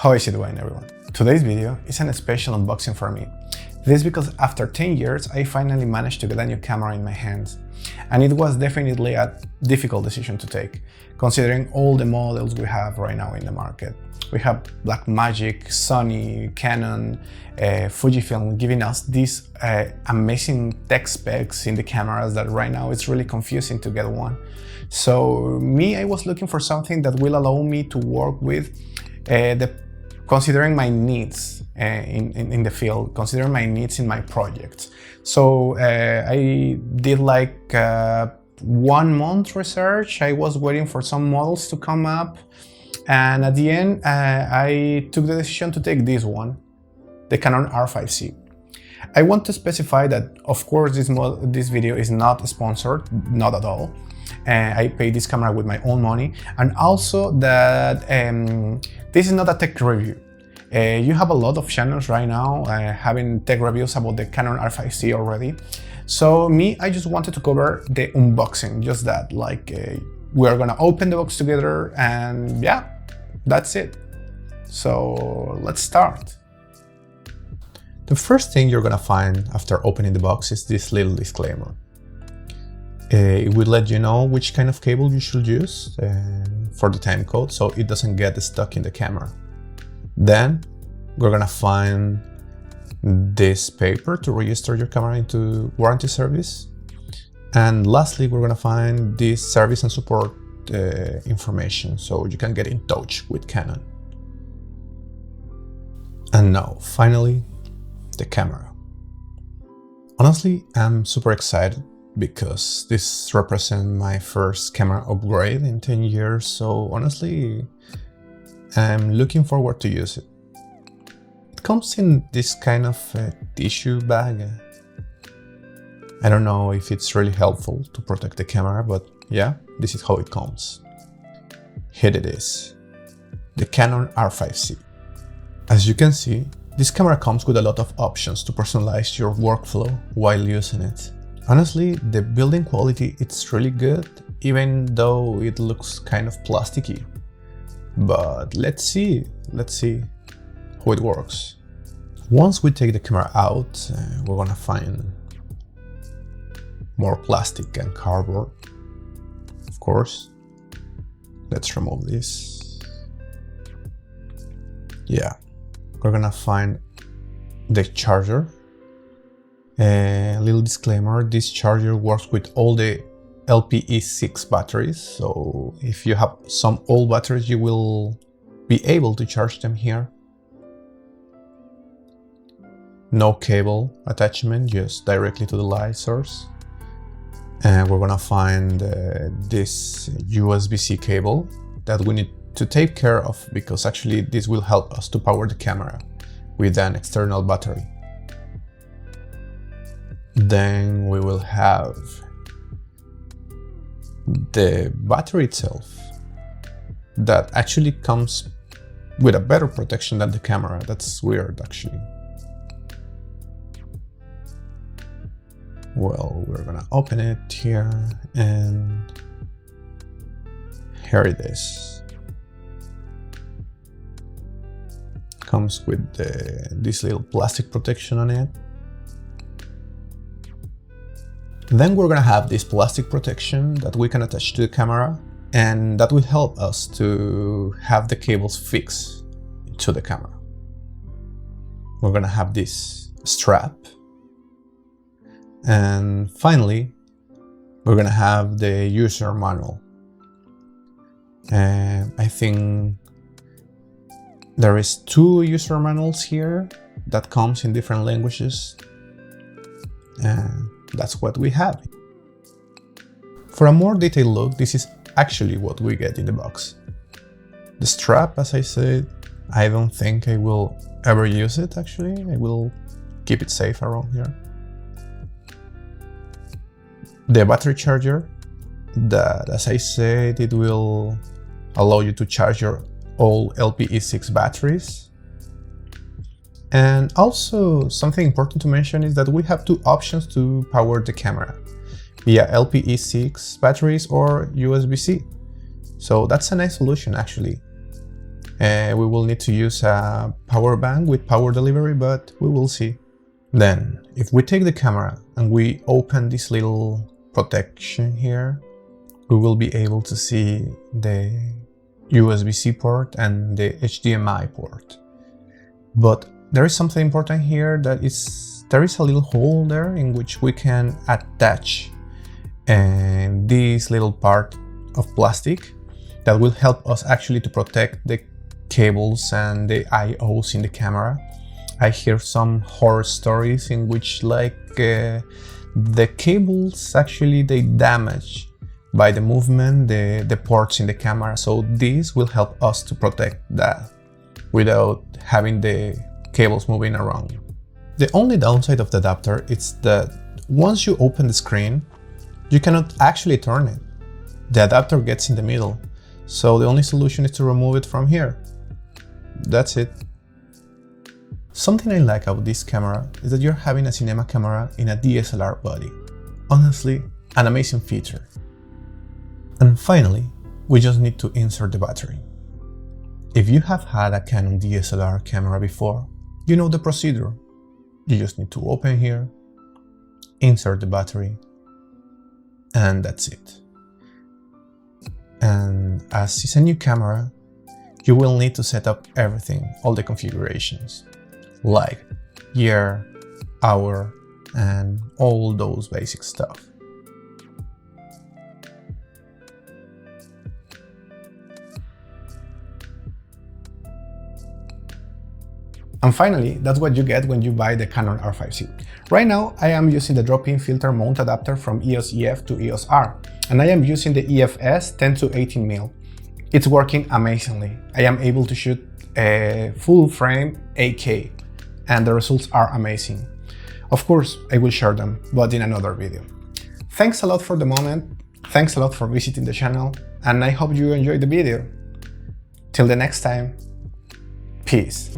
How is it going, everyone? Today's video is a special unboxing for me. This is because after 10 years, I finally managed to get a new camera in my hands. And it was definitely a difficult decision to take, considering all the models we have right now in the market. We have Blackmagic, Sony, Canon, Fujifilm giving us these amazing tech specs in the cameras that right now it's really confusing to get one. So I was looking for something that will allow me to work with considering my needs in the field, considering my needs in my project. So I did like 1 month research. I was waiting for some models to come up. And at the end, I took the decision to take this one, the Canon R5C. I want to specify that, of course, this video is not sponsored, not at all. I paid this camera with my own money, and also that this is not a tech review. You have a lot of channels right now having tech reviews about the Canon R5C already. So I just wanted to cover the unboxing, just that, like we're gonna open the box together, and yeah, that's it. So let's start. The first thing you're gonna find after opening the box is this little disclaimer. It will let you know which kind of cable you should use for the time code, so it doesn't get stuck in the camera. Then we're gonna find this paper to register your camera into warranty service. And lastly, we're gonna find this service and support information, so you can get in touch with Canon. And now, finally, the camera. Honestly, I'm super excited because this represents my first camera upgrade in 10 years, so honestly, I'm looking forward to use it. It comes in this kind of tissue bag. I don't know if it's really helpful to protect the camera, but yeah, this is how it comes. Here it is, the Canon R5C. As you can see, this camera comes with a lot of options to personalize your workflow while using it. Honestly, the building quality it's really good, even though it looks kind of plasticky. But let's see how it works. Once we take the camera out, we're gonna find more plastic and cardboard, of course. Let's remove this. Yeah, we're gonna find the charger. A little disclaimer, this charger works with all the LPE6 batteries, so if you have some old batteries, you will be able to charge them here. No cable attachment, just directly to the light source. And we're gonna find this USB-C cable that we need to take care of, because actually this will help us to power the camera with an external battery. Then we will have the battery itself that actually comes with a better protection than the camera. That's weird, actually. Well, we're gonna open it here, and here it is. Comes with this little plastic protection on it. Then we're gonna have this plastic protection that we can attach to the camera, and that will help us to have the cables fixed to the camera. We're gonna have this strap. And finally, we're gonna have the user manual. I think there is 2 user manuals here that comes in different languages. And that's what we have. For a more detailed look, this is actually what we get in the box. The strap, as I said, I don't think I will ever use it actually. I will keep it safe around here. The battery charger, that, as I said, it will allow you to charge your old LPE6 batteries. And also, something important to mention is that we have 2 options to power the camera, via LPE6 batteries or USB-C. So that's a nice solution, actually. We will need to use a power bank with power delivery, but we will see. Then, if we take the camera and we open this little protection here, we will be able to see the USB-C port and the HDMI port. But there is something important here, that there is a little hole there in which we can attach this little part of plastic that will help us actually to protect the cables and the I/Os in the camera. I hear some horror stories in which the cables actually they damage by the movement the ports in the camera, so this will help us to protect that without having the cables moving around. The only downside of the adapter is that once you open the screen, you cannot actually turn it. The adapter gets in the middle, so the only solution is to remove it from here. That's it. Something I like about this camera is that you're having a cinema camera in a DSLR body. Honestly, an amazing feature. And finally, we just need to insert the battery. If you have had a Canon DSLR camera before, you know the procedure. You just need to open here, insert the battery, and that's it. And as it's a new camera, you will need to set up everything, all the configurations, like year, hour, and all those basic stuff. And finally, that's what you get when you buy the Canon R5C. Right now, I am using the drop-in filter mount adapter from EOS EF to EOS R, and I am using the EF-EOS 10 to 18mm. It's working amazingly. I am able to shoot a full frame 8K, and the results are amazing. Of course, I will share them, but in another video. Thanks a lot for the moment, thanks a lot for visiting the channel, and I hope you enjoyed the video. Till the next time, peace.